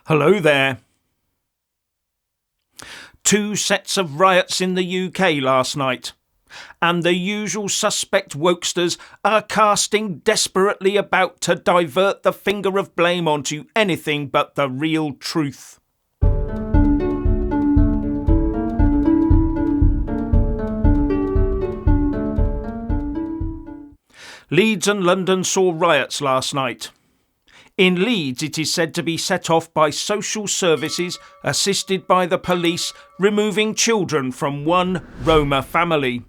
Hello there. Two sets of riots in the UK last night, and the usual suspect wokesters are casting desperately about to divert the finger of blame onto anything but the real truth. Leeds and London saw riots last night. In Leeds, it is said to be set off by social services assisted by the police removing children from one Roma family.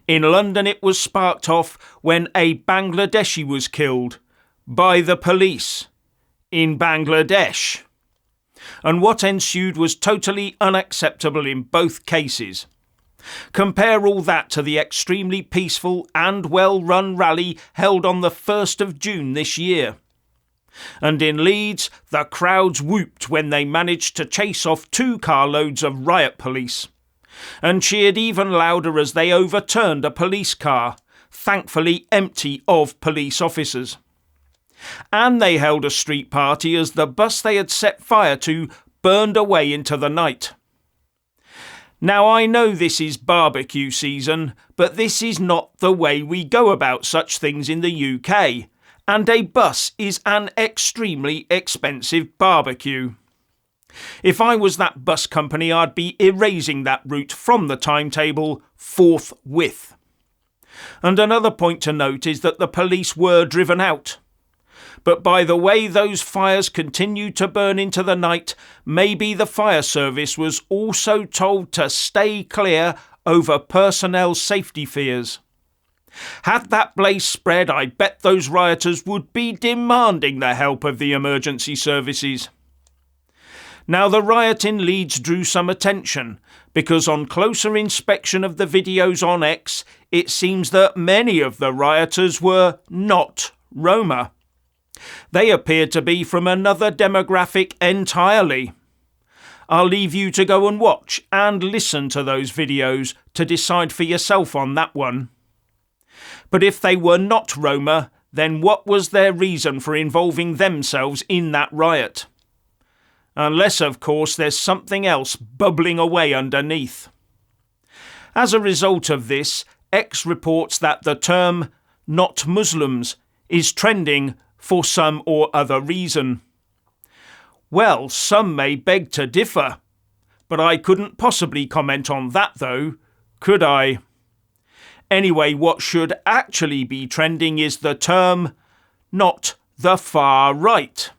In London, it was sparked off when a Bangladeshi was killed by the police in Bangladesh. And what ensued was totally unacceptable in both cases. Compare all that to the extremely peaceful and well-run rally held on the 1st of June this year. And in Leeds, the crowds whooped when they managed to chase off 2 carloads of riot police, and cheered even louder as they overturned a police car, thankfully empty of police officers. And they held a street party as the bus they had set fire to burned away into the night. Now I know this is barbecue season, but this is not the way we go about such things in the UK. And a bus is an extremely expensive barbecue. If I was that bus company, I'd be erasing that route from the timetable forthwith. And another point to note is that the police were driven out. But by the way those fires continued to burn into the night, maybe the fire service was also told to stay clear over personnel safety fears. Had that blaze spread, I bet those rioters would be demanding the help of the emergency services. Now, the riot in Leeds drew some attention, because on closer inspection of the videos on X, it seems that many of the rioters were not Roma. They appeared to be from another demographic entirely. I'll leave you to go and watch and listen to those videos to decide for yourself on that one. But if they were not Roma, then what was their reason for involving themselves in that riot? Unless, of course, there's something else bubbling away underneath. As a result of this, X reports that the term "not Muslims" is trending for some or other reason. Well, some may beg to differ, but I couldn't possibly comment on that though, could I? Anyway, what should actually be trending is the term "not the far right."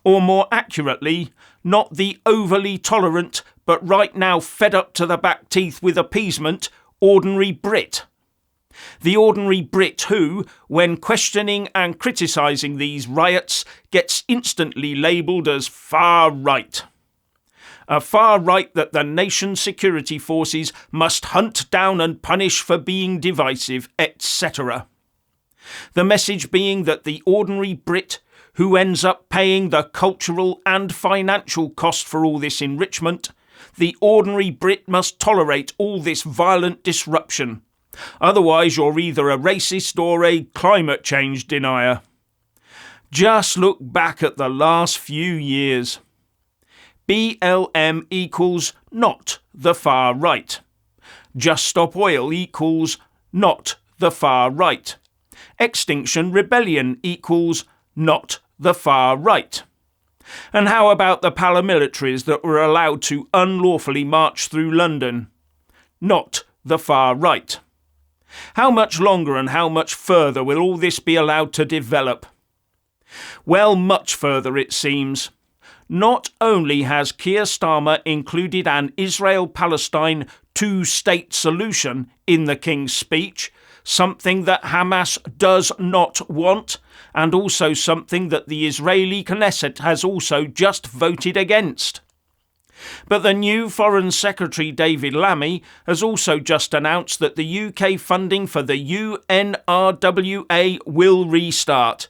Or more accurately, not the overly tolerant, but right now fed up to the back teeth with appeasement, ordinary Brit. The ordinary Brit who, when questioning and criticising these riots, gets instantly labelled as far right. A far right that the nation's security forces must hunt down and punish for being divisive, etc. The message being that the ordinary Brit, who ends up paying the cultural and financial cost for all this enrichment, the ordinary Brit must tolerate all this violent disruption. Otherwise you're either a racist or a climate change denier. Just look back at the last few years. BLM equals not the far right. Just Stop Oil equals not the far right. Extinction Rebellion equals not the far right. And how about the paramilitaries that were allowed to unlawfully march through London? Not the far right. How much longer and how much further will all this be allowed to develop? Well, much further it seems. Not only has Keir Starmer included an Israel-Palestine two-state solution in the King's speech, something that Hamas does not want, and also something that the Israeli Knesset has also just voted against. But the new Foreign Secretary David Lammy has also just announced that the UK funding for the UNRWA will restart,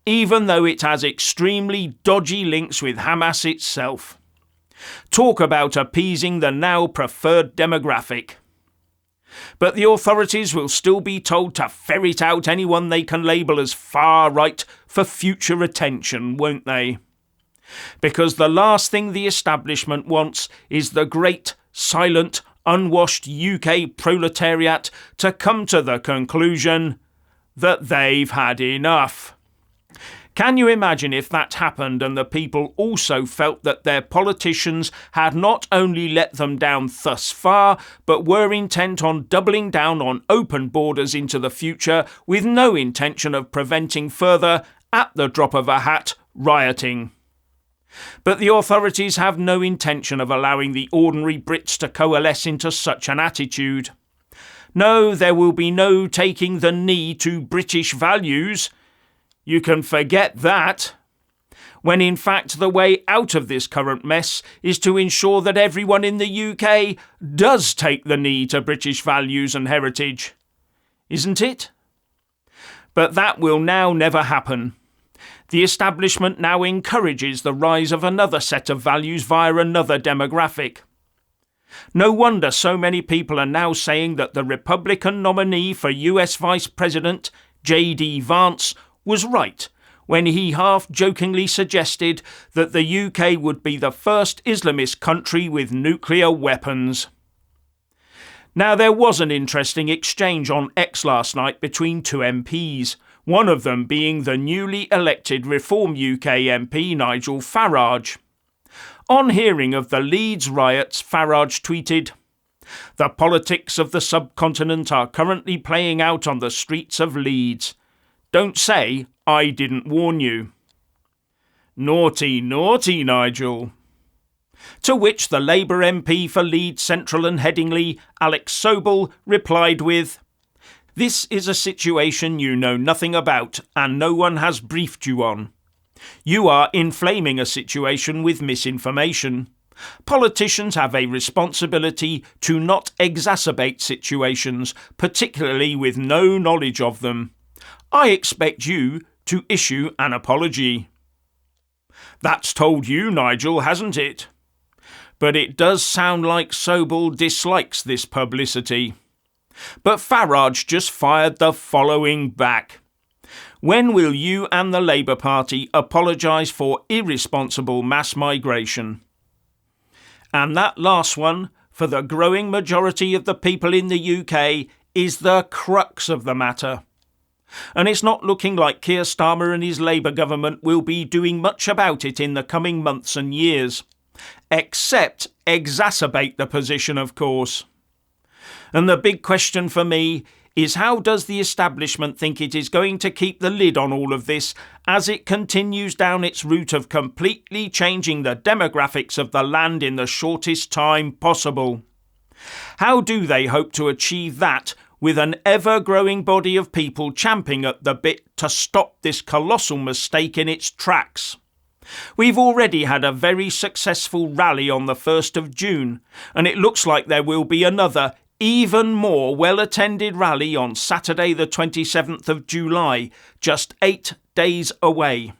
even though it has extremely dodgy links with Hamas itself. Talk about appeasing the now preferred demographic. But the authorities will still be told to ferret out anyone they can label as far right for future attention, won't they? Because the last thing the establishment wants is the great, silent, unwashed UK proletariat to come to the conclusion that they've had enough. Can you imagine if that happened and the people also felt that their politicians had not only let them down thus far, but were intent on doubling down on open borders into the future with no intention of preventing further, at the drop of a hat, rioting? But the authorities have no intention of allowing the ordinary Brits to coalesce into such an attitude. No, there will be no taking the knee to British values. You can forget that. When in fact the way out of this current mess is to ensure that everyone in the UK does take the knee to British values and heritage. Isn't it? But that will now never happen. The establishment now encourages the rise of another set of values via another demographic. No wonder so many people are now saying that the Republican nominee for US Vice President, J.D. Vance, was right when he half-jokingly suggested that the UK would be the first Islamist country with nuclear weapons. Now, there was an interesting exchange on X last night between two MPs, one of them being the newly elected Reform UK MP Nigel Farage. On hearing of the Leeds riots, Farage tweeted, "The politics of the subcontinent are currently playing out on the streets of Leeds. Don't say I didn't warn you." Naughty, naughty, Nigel. To which the Labour MP for Leeds Central and Headingley, Alex Sobel, replied with, "This is a situation you know nothing about and no one has briefed you on. You are inflaming a situation with misinformation. Politicians have a responsibility to not exacerbate situations, particularly with no knowledge of them. I expect you to issue an apology." That's told you, Nigel, hasn't it? But it does sound like Sobel dislikes this publicity. But Farage just fired the following back. "When will you and the Labour Party apologise for irresponsible mass migration?" And that last one, for the growing majority of the people in the UK, is the crux of the matter. And it's not looking like Keir Starmer and his Labour government will be doing much about it in the coming months and years. Except exacerbate the position, of course. And the big question for me is, how does the establishment think it is going to keep the lid on all of this as it continues down its route of completely changing the demographics of the land in the shortest time possible? How do they hope to achieve that with an ever-growing body of people champing at the bit to stop this colossal mistake in its tracks? We've already had a very successful rally on the 1st of June, and it looks like there will be another, even more well-attended rally on Saturday the 27th of July, just 8 days away.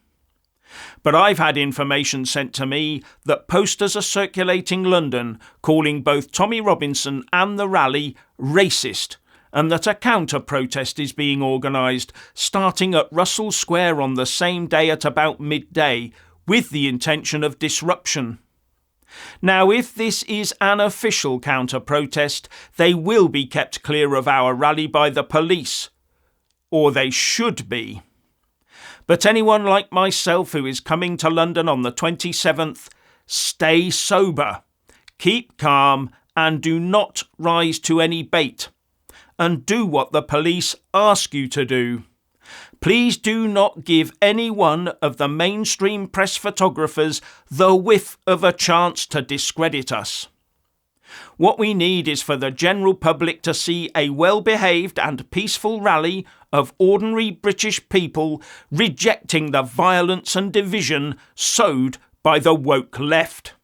But I've had information sent to me that posters are circulating London calling both Tommy Robinson and the rally racist, and that a counter-protest is being organised, starting at Russell Square on the same day at about midday, with the intention of disruption. Now, if this is an official counter-protest, they will be kept clear of our rally by the police. Or they should be. But anyone like myself who is coming to London on the 27th, stay sober, keep calm, and do not rise to any bait. And do what the police ask you to do. Please do not give any one of the mainstream press photographers the whiff of a chance to discredit us. What we need is for the general public to see a well-behaved and peaceful rally of ordinary British people rejecting the violence and division sowed by the woke left.